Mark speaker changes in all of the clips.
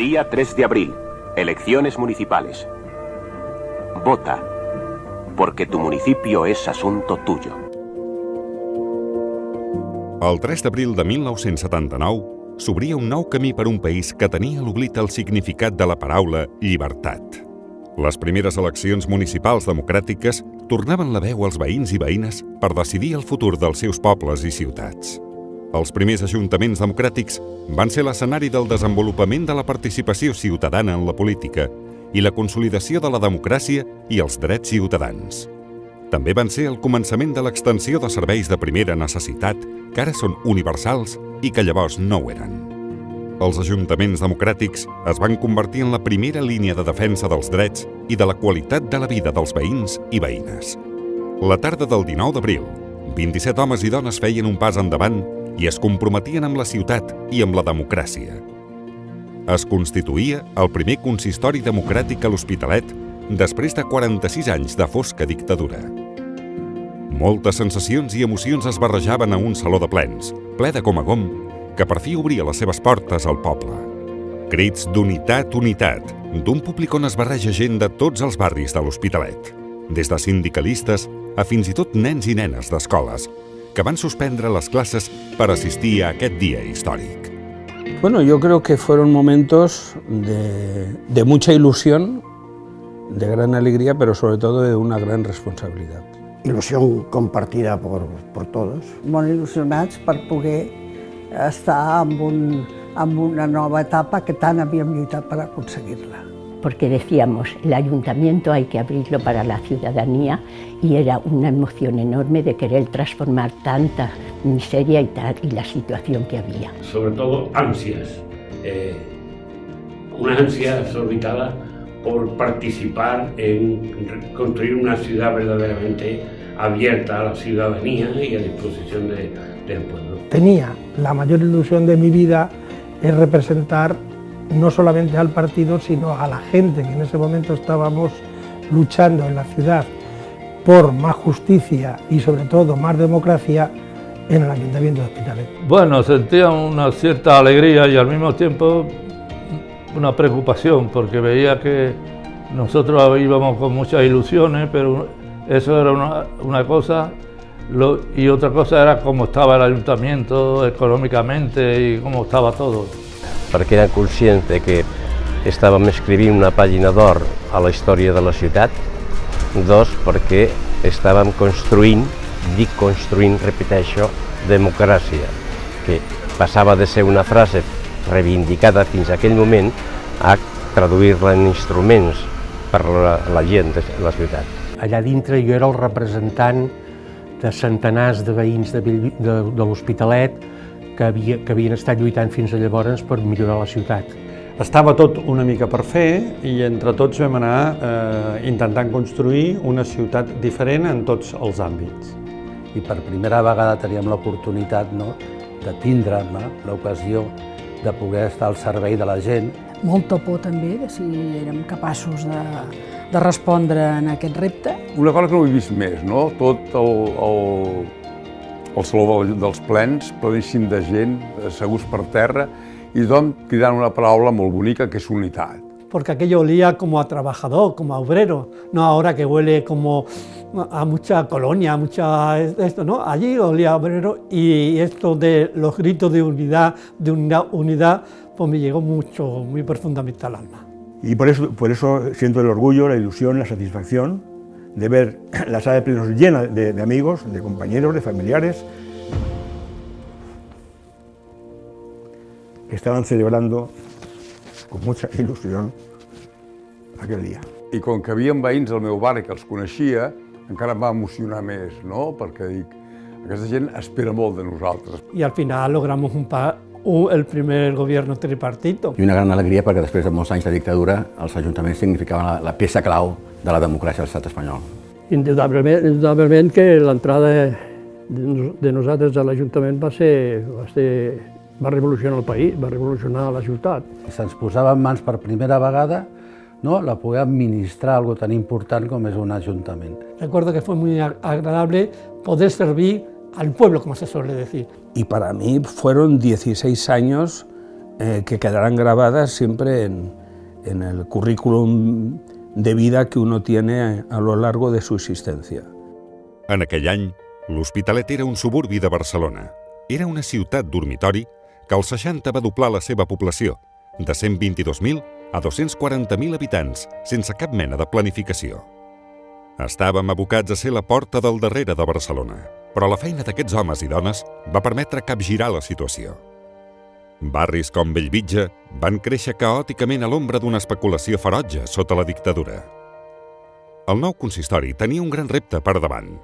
Speaker 1: Día 3 de abril. Elecciones municipales. Vota, porque tu municipio és asunto tuyo.
Speaker 2: El 3 d'abril de 1979 s'obria un nou camí per un país que tenia a l'oblit el significat de la paraula llibertat. Les primeres eleccions municipals democràtiques tornaven la veu als veïns i veïnes per decidir el futur dels seus pobles i ciutats. Els primers ajuntaments democràtics van ser l'escenari del desenvolupament de la participació ciutadana en la política i la consolidació de la democràcia i els drets ciutadans. També van ser el començament de l'extensió de serveis de primera necessitat que ara són universals i que llavors no ho eren. Els ajuntaments democràtics es van convertir en la primera línia de defensa dels drets i de la qualitat de la vida dels veïns i veïnes. La tarda del 19 d'abril, 27 homes i dones feien un pas endavant i es comprometien amb la ciutat i amb la democràcia. Es constituïa el primer consistori democràtic a l'Hospitalet després de 46 anys de fosca dictadura. Moltes sensacions i emocions es barrejaven a un saló de plens, ple de gom a gom, que per fi obria les seves portes al poble. Crits d'unitat, unitat, d'un públic on es barreja gent de tots els barris de l'Hospitalet, des de sindicalistes a fins i tot nens i nenes d'escoles, que van suspendre les classes per assistir a aquest dia històric.
Speaker 3: Bueno, yo creo que fueron momentos de mucha ilusión, de gran alegría, pero sobre todo de una gran responsabilidad.
Speaker 4: Il·lusió compartida por todos.
Speaker 5: Molt il·lusionats per poder estar en una nova etapa que tant havíem lluitat per aconseguir-la.
Speaker 6: Porque decíamos, el ayuntamiento hay que abrirlo para la ciudadanía y era una emoción enorme de querer transformar tanta miseria y la situación que había.
Speaker 7: Sobre todo ansias, una ansia desorbitada por participar en construir una ciudad verdaderamente abierta a la ciudadanía y a disposición del pueblo.
Speaker 8: Tenía la mayor ilusión de mi vida es representar no solamente al partido, sino a la gente que en ese momento estábamos luchando en la ciudad por más justicia y sobre todo más democracia en el Ayuntamiento de Hospitalet.
Speaker 9: Bueno, sentía una cierta alegría y al mismo tiempo una preocupación, porque veía que nosotros íbamos con muchas ilusiones, pero eso era una cosa, y otra cosa era cómo estaba el ayuntamiento econòmicamente y cómo estaba todo.
Speaker 10: Perquè era conscient que estàvem escrivint una pàgina d'or a la història de la ciutat. Dos, perquè estàvem construint, repeteixo, democràcia, que passava de ser una frase reivindicada fins a aquell moment a traduir-la en instruments per la gent de la ciutat.
Speaker 11: Allà dintre jo era el representant de centenars de veïns de l'Hospitalet que havien estat lluitant fins a llavors per millorar la ciutat.
Speaker 12: Estava tot una mica per fer i entre tots vam anar intentant construir una ciutat diferent en tots els àmbits.
Speaker 13: I per primera vegada teníem l'oportunitat de tindre l'ocasió de poder estar al servei de la gent.
Speaker 14: Molta por també de si érem capaços de respondre en aquest repte.
Speaker 15: Una cosa que no he vist més, no? Tot el saló dels plens, pleníssim de gent, asseguts per terra, i tothom cridant una paraula molt bonica que és unitat.
Speaker 8: Porque aquello olía como a trabajador, como a obrero, no ahora que huele como a mucha colonia, ¿no? Allí olía a obrero y esto de los gritos de unidad, pues me llegó mucho, muy profundamente al alma.
Speaker 16: Y por eso siento el orgullo, la ilusión, la satisfacción de ver la sala de plenos llena de amigos, de compañeros, de familiares, que estaban celebrando con mucha ilusión aquell dia.
Speaker 15: I com que havia veïns al meu barri que els coneixia, encara em va emocionar més, no? Perquè dic, aquesta gent espera molt de nosaltres.
Speaker 8: Y al final logramos el primer gobierno tripartito.
Speaker 13: I una gran alegria perquè després de molts anys de dictadura els ajuntaments significaven la peça clau de la democràcia de l'estat espanyol.
Speaker 17: Indudablement que l'entrada de nosaltres a l'Ajuntament va revolucionar el país, va revolucionar la ciutat.
Speaker 13: Se'ns posava en mans per primera vegada la poder administrar algo tan important com és un ajuntament.
Speaker 8: Recuerdo que fue muy agradable poder servir al pueblo, como se suele decir.
Speaker 3: Y para mí fueron 16 años que quedarán grabadas siempre en el currículum de vida que uno tiene a lo largo de su existencia.
Speaker 2: En aquell any, l'Hospitalet era un suburbi de Barcelona. Era una ciutat dormitori que als 60 va doblar la seva població, de 122.000 a 240.000 habitants, sense cap mena de planificació. Estàvem abocats a ser la porta del darrere de Barcelona, però la feina d'aquests homes i dones va permetre capgirar la situació. Barris com Bellvitge van créixer caòticament a l'ombra d'una especulació ferotge sota la dictadura. El nou consistori tenia un gran repte per davant: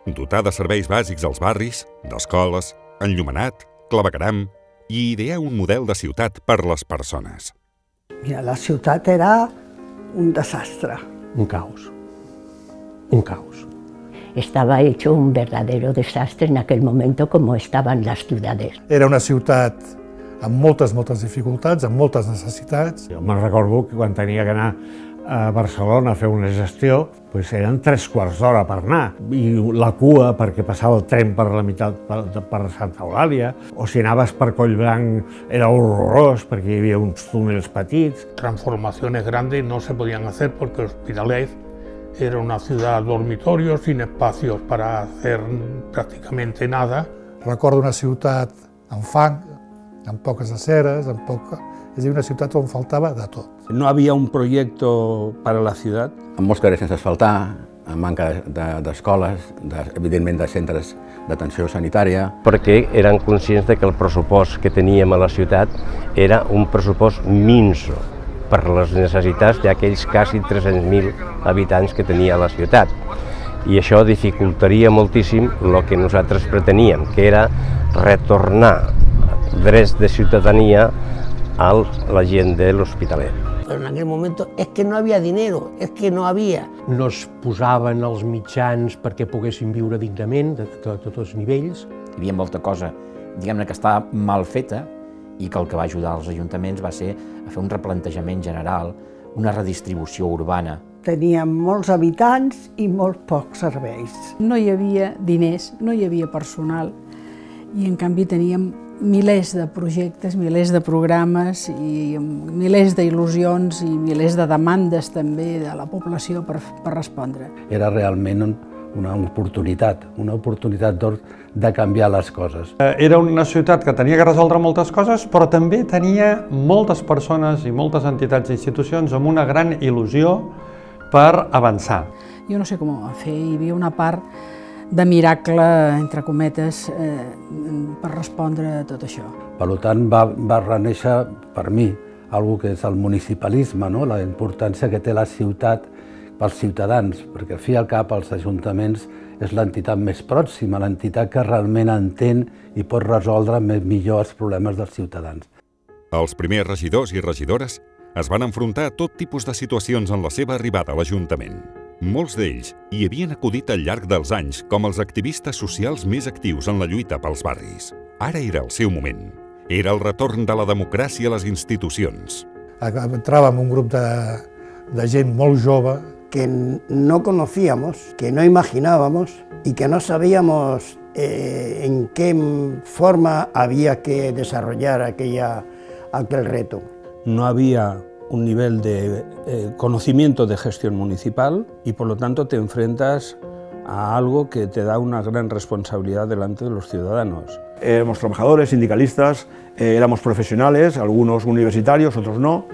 Speaker 2: dotar de serveis bàsics als barris, d'escoles, enllumenat, clavegueram i idear un model de ciutat per les persones.
Speaker 5: Mira, la ciutat era un desastre.
Speaker 11: Un caos. Un caos.
Speaker 6: Estaba hecho un verdadero desastre en aquel momento como estaban las ciudades.
Speaker 18: Era una ciutat amb moltes dificultats, amb moltes necessitats.
Speaker 19: Jo me'n recordo que quan tenia que anar a Barcelona a fer una gestió, eren 3/4 d'hora per anar, i la cua perquè passava el tren per la meitat per Santa Eulàlia, o si anaves per Collblanc era horrorós perquè hi havia uns túnels petits.
Speaker 8: Transformaciones grandes no se podían hacer porque Hospitalet era una ciudad dormitorio sin espacios para hacer prácticamente nada.
Speaker 18: Recordo una ciutat amb fang, amb poques aceres, és a dir, una ciutat on faltava de tot.
Speaker 3: No había un proyecto para la ciudad.
Speaker 20: Amb molts carrers sense asfaltar, amb manca d'escoles, evidentment de centres d'atenció sanitària.
Speaker 10: Perquè eren conscients de que el pressupost que teníem a la ciutat era un pressupost minso per les necessitats d'aquells quasi 300.000 habitants que tenia la ciutat. I això dificultaria moltíssim el que nosaltres preteníem, que era retornar drets de ciutadania a la gent de l'Hospitalet.
Speaker 21: Però en aquell moment és que no havia dinero, és que no havia.
Speaker 11: No es posaven els mitjans perquè poguessin viure dignament de tots els nivells.
Speaker 22: Hi havia molta cosa, diguem-ne, que estava mal feta i que el que va ajudar els ajuntaments va ser a fer un replantejament general, una redistribució urbana.
Speaker 5: Teníem molts habitants i molt pocs serveis.
Speaker 14: No hi havia diners, no hi havia personal i en canvi teníem milers de projectes, milers de programes i milers d'il·lusions i milers de demandes també de la població per respondre.
Speaker 13: Era realment una oportunitat d'or de canviar les coses.
Speaker 12: Era una ciutat que tenia que resoldre moltes coses, però també tenia moltes persones i moltes entitats i institucions amb una gran il·lusió per avançar.
Speaker 14: Jo no sé com ho va fer, hi havia una part de miracle, entre cometes, per respondre a tot això.
Speaker 13: Per tant, va renéixer, per mi, algo que és el municipalisme, no? La importància que té la ciutat pels ciutadans, perquè al fi i al cap els ajuntaments és l'entitat més pròxima, l'entitat que realment entén i pot resoldre millor els problemes dels ciutadans.
Speaker 2: Els primers regidors i regidores es van enfrontar a tot tipus de situacions en la seva arribada a l'Ajuntament. Molts d'ells hi havien acudit al llarg dels anys com els activistes socials més actius en la lluita pels barris. Ara era el seu moment. Era el retorn de la democràcia a les institucions.
Speaker 18: Entràvem un grup de gent molt jove
Speaker 4: que no conocíamos, que no imaginábamos y que no sabíamos en qué forma había que desarrollar aquel reto.
Speaker 3: No había un nivel de conocimiento de gestión municipal y por lo tanto te enfrentas a algo que te da una gran responsabilidad delante de los ciudadanos.
Speaker 16: Éramos trabajadores, sindicalistas, éramos profesionales, algunos universitarios, otros no,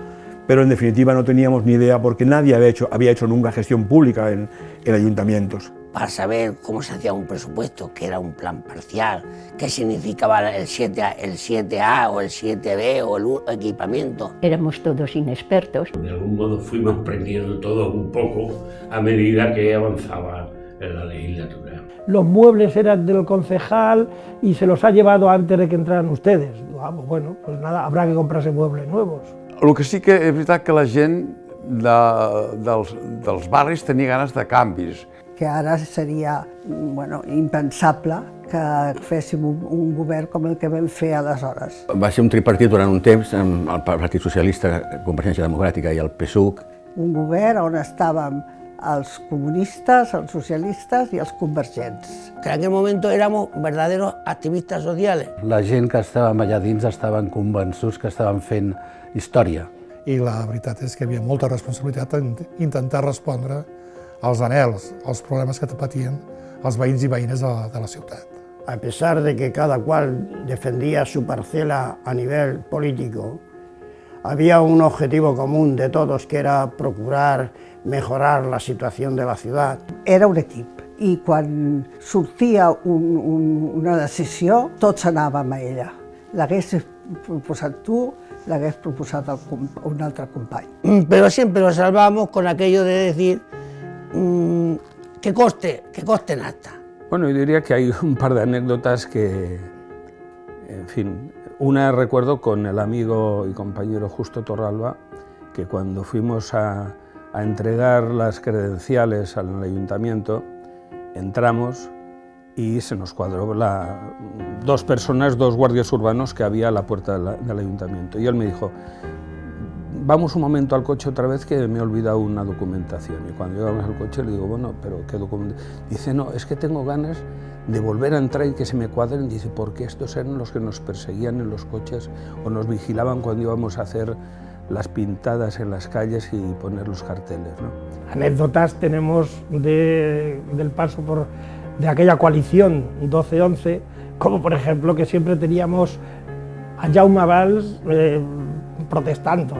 Speaker 16: pero en definitiva no teníamos ni idea porque nadie había hecho nunca gestión pública en ayuntamientos.
Speaker 21: Para saber cómo se hacía un presupuesto, qué era un plan parcial, qué significaba el 7A o el 7B o el equipamiento.
Speaker 6: Éramos todos inexpertos.
Speaker 7: De algún modo fuimos aprendiendo todos un poco a medida que avanzaba en la legislatura.
Speaker 8: Los muebles eran del concejal y se los ha llevado antes de que entraran ustedes. Bueno, pues nada, habrá que comprarse muebles nuevos.
Speaker 15: El que sí que és veritat que la gent dels barris tenia ganes de canvis.
Speaker 5: Que ara seria impensable que féssim un govern com el que vam fer aleshores.
Speaker 20: Va ser un tripartit durant un temps amb el Partit Socialista, Convergència Democràtica i el PSUC.
Speaker 5: Un govern on estàvem els comunistes, els socialistes i els convergents.
Speaker 21: Que en aquell moment éramos verdaderos activistas sociales.
Speaker 13: La gent que estàvem allà dins estaven convençuts que estaven fent història.
Speaker 18: I la veritat és que hi havia molta responsabilitat en intentar respondre als anhels, als problemes que patien els veïns i veïnes de la ciutat.
Speaker 4: A pesar de que cada cual defendía su parcela a nivel político, había un objetivo común de todos, que era procurar mejorar la situación de la ciudad.
Speaker 5: Era un equip i quan sortia una decisió, tots anàvem a ella. L'hagués proposat tu, l'hagués proposat un altre company.
Speaker 21: Pero siempre lo salvamos con aquello de decir que coste nada.
Speaker 3: Bueno, yo diría que hay un par de anécdotas que, en fin, una recuerdo con el amigo y compañero Justo Torralba, que cuando fuimos a entregar las credenciales al ayuntamiento, entramos y se nos cuadró dos personas, dos guardias urbanos que había a la puerta del ayuntamiento. Y él me dijo, vamos un momento al coche otra vez que me he olvidado una documentación. Y cuando llegamos al coche le digo, bueno, pero ¿qué documentación? Dice, no, es que tengo ganas de volver a entrar y que se me cuadren. Dice, porque estos eran los que nos perseguían en los coches o nos vigilaban cuando íbamos a hacer las pintadas en las calles y poner los carteles, ¿no?
Speaker 8: Anécdotas tenemos del paso de aquella coalición 12-11, como por ejemplo que siempre teníamos a Jaume Valls protestando,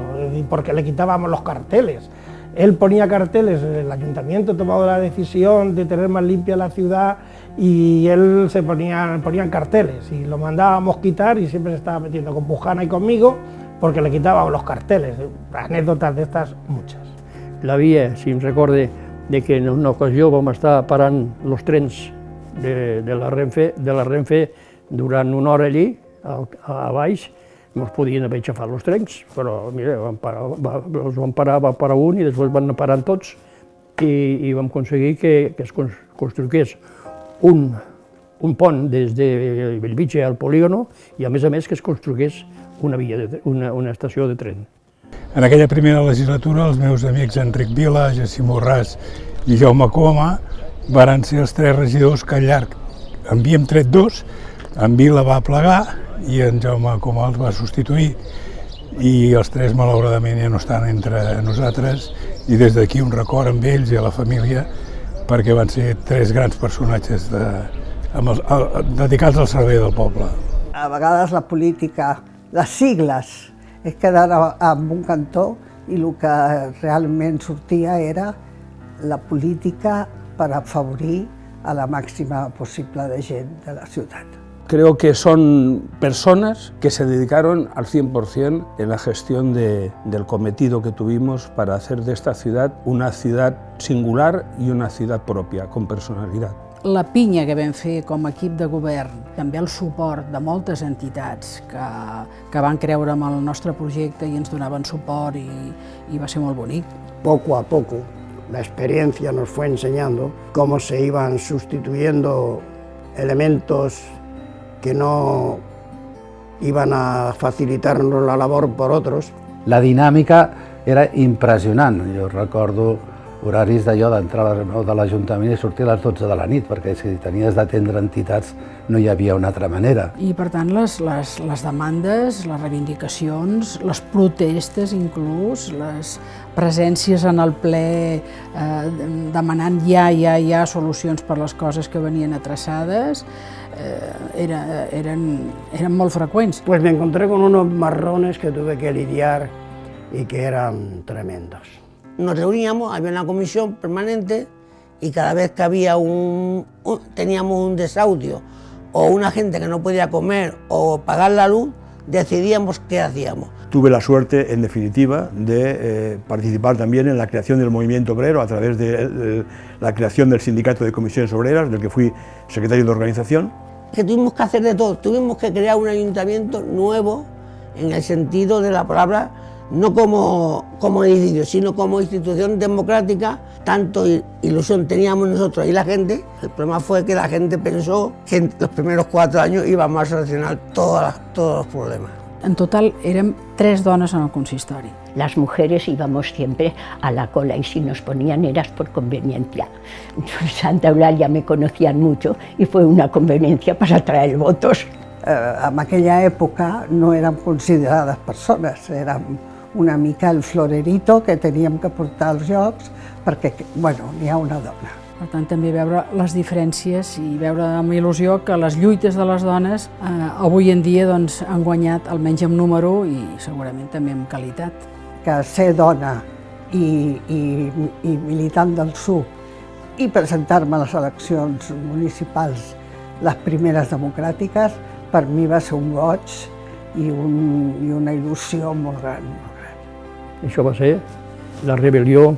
Speaker 8: porque le quitábamos los carteles. Él ponía carteles, el ayuntamiento tomaba la decisión de tener más limpia la ciudad y él ponían carteles y lo mandábamos quitar y siempre se estaba metiendo con Pujana y conmigo porque le quitábamos los carteles. Anécdotas de estas, muchas.
Speaker 17: L'havia, si em recorde, de que en una ocasió vam estar parant els trens de la Renfe durant una hora allí, a baix, no es podien haver aixafat els trens, però mira, va parar un i després van anar parant tots i vam aconseguir que es construís un pont des de Bellvitge al polígono i a més que es construís una estació de tren.
Speaker 1: En aquella primera legislatura els meus amics Enric Vila, Jacint Borràs i Jaume Coma varen ser els tres regidors que al llarg havíem tret dos, en Vila va plegar i en Jaume Coma els va substituir i els tres malauradament ja no estan entre nosaltres i des d'aquí un record amb ells i a la família perquè van ser tres grans personatges dedicats al servei del poble.
Speaker 5: A vegades la política, les sigles, es quedar en un cantó i el que realment sortia era la política per afavorir a la màxima possible de gent de la ciutat.
Speaker 3: Creo que son personas que se dedicaron al 100% en la gestión del cometido que tuvimos para hacer de esta ciudad una ciudad singular y una ciudad propia, con personalidad.
Speaker 14: La pinya que vam fer com a equip de govern, també el suport de moltes entitats que van creure en el nostre projecte i ens donaven suport i va ser molt bonic.
Speaker 4: Poco a poco la experiencia nos fue enseñando cómo se iban sustituyendo elementos que no iban a facilitarnos la labor por otros.
Speaker 13: La dinàmica era impressionant. Jo recordo horaris d'allò d'entrar a la reunió de l'Ajuntament i sortir a les 12 de la nit, perquè si tenies d'atendre entitats no hi havia una altra manera.
Speaker 14: I per tant les demandes, les reivindicacions, les protestes inclús, les presències en el ple demanant ja solucions per les coses que venien atrasades, eren molt freqüents.
Speaker 4: Pues me encontré con unos marrones que tuve que lidiar y que eran tremendos.
Speaker 21: Nos reuníamos, había una comisión permanente y cada vez que había teníamos un desahucio o una gente que no podía comer o pagar la luz, decidíamos qué hacíamos.
Speaker 16: Tuve la suerte, en definitiva, de participar también en la creación del movimiento obrero a través de la creación del sindicato de comisiones obreras, del que fui secretario de organización.
Speaker 21: Que tuvimos que hacer de todo, tuvimos que crear un ayuntamiento nuevo en el sentido de la palabra, no como edificio, sino como institución democrática. Tanto ilusión teníamos nosotros y la gente. El problema fue que la gente pensó que en los primeros 4 años íbamos a solucionar todos los problemas.
Speaker 14: En total érem 3 dones en el consistori.
Speaker 6: Las mujeres íbamos siempre a la cola y si nos ponían eras por conveniencia. Santa Eulalia me conocían mucho y fue una conveniencia para traer votos.
Speaker 5: En aquella època no érem considerades persones, érem una mica el florerito que teníem que portar als jocs perquè, bueno, n'hi ha una dona.
Speaker 14: Per tant, també veure les diferències i veure amb il·lusió que les lluites de les dones avui en dia doncs, han guanyat almenys en número i segurament també en qualitat.
Speaker 5: Que ser dona i militant del PSUV i presentar-me a les eleccions municipals, les primeres democràtiques, per mi va ser un goig i una il·lusió molt gran.
Speaker 17: Això va ser la rebel·lió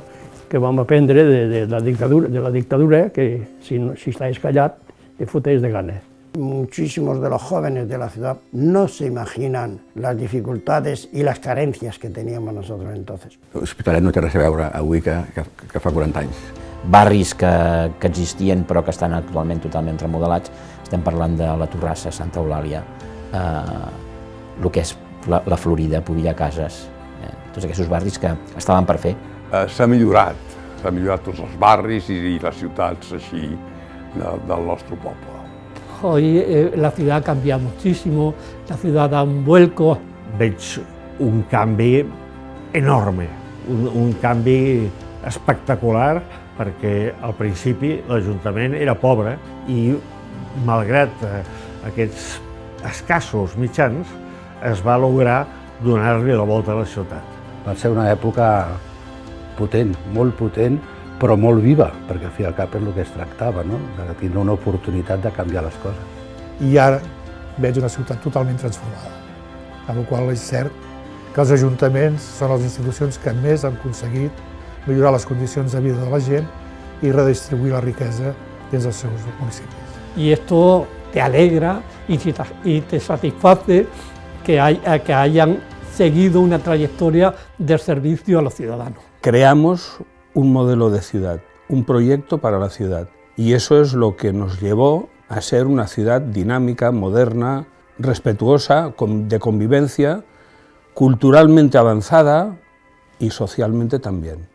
Speaker 17: que vam aprendre de la dictadura, que si estàs callat, te fotés de gana.
Speaker 4: Muchísimos de los jóvenes de la ciudad no se imaginan las dificultades y las carencias que teníamos nosotros entonces.
Speaker 20: L'Hospitalet no té res a veure avui que fa 40 anys.
Speaker 22: Barris que existien però que estan actualment totalment remodelats. Estem parlant de la Torrassa, Santa Eulàlia, el que és la Florida, Pobilla Cases, tots aquests barris que estaven per fer.
Speaker 15: S'ha millorat tots els barris i les ciutats així del nostre poble.
Speaker 9: Hoy la ciudad ha cambiado muchísimo, la ciudad da un vuelco.
Speaker 19: Veig un canvi enorme, un canvi espectacular, perquè al principi l'Ajuntament era pobre i, malgrat aquests escassos mitjans, es va lograr donar-li la volta a la ciutat.
Speaker 13: Va ser una època potent, molt potent, però molt viva, perquè al fi i al cap és el que es tractava, no? De tindre una oportunitat de canviar les coses.
Speaker 18: I ara veig una ciutat totalment transformada, amb la qual és cert que els ajuntaments són les institucions que més han aconseguit millorar les condicions de vida de la gent i redistribuir la riquesa dins dels seus municipis.
Speaker 9: Y esto te alegra y te satisface que hayan seguido una trayectoria de servicio a los ciudadanos.
Speaker 3: Creamos un modelo de ciudad, un proyecto para la ciudad, y eso es lo que nos llevó a ser una ciudad dinámica, moderna, respetuosa, de convivencia, culturalmente avanzada y socialmente también.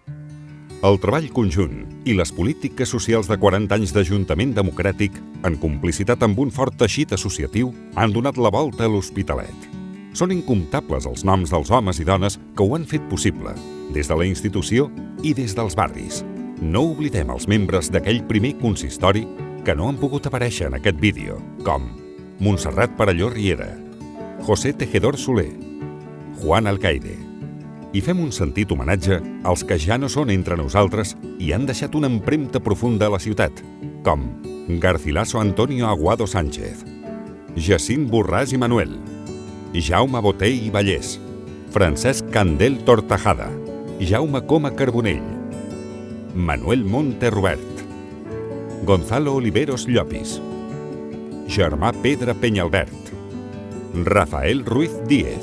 Speaker 2: El treball conjunt i les polítiques socials de 40 anys d'Ajuntament Democràtic, en complicitat amb un fort teixit associatiu, han donat la volta a l'Hospitalet. Són incomptables els noms dels homes i dones que ho han fet possible, des de la institució i des dels barris. No oblidem els membres d'aquell primer consistori que no han pogut aparèixer en aquest vídeo, com Montserrat Perelló Riera, José Tejedor Soler, Juan Alcaide. I fem un sentit homenatge als que ja no són entre nosaltres i han deixat una empremta profunda a la ciutat, com Garcilaso Antonio Aguado Sánchez, Jacint Borràs i Manuel, Jaume Botey i Vallès, Francesc Candel Tortajada, Jaume Coma Carbonell, Manuel Monte Robert, Gonzalo Oliveros Llopis, Germà Pedra Penyalbert, Rafael Ruiz Díez,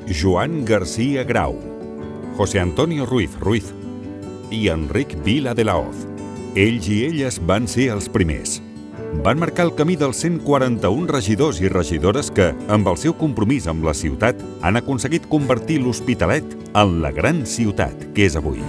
Speaker 2: Joan García Grau, José Antonio Ruiz Ruiz i Enric Vila de la Hoz. Ells i elles van ser els primers. Van marcar el camí dels 141 regidors i regidores que, amb el seu compromís amb la ciutat, han aconseguit convertir l'Hospitalet en la gran ciutat que és avui.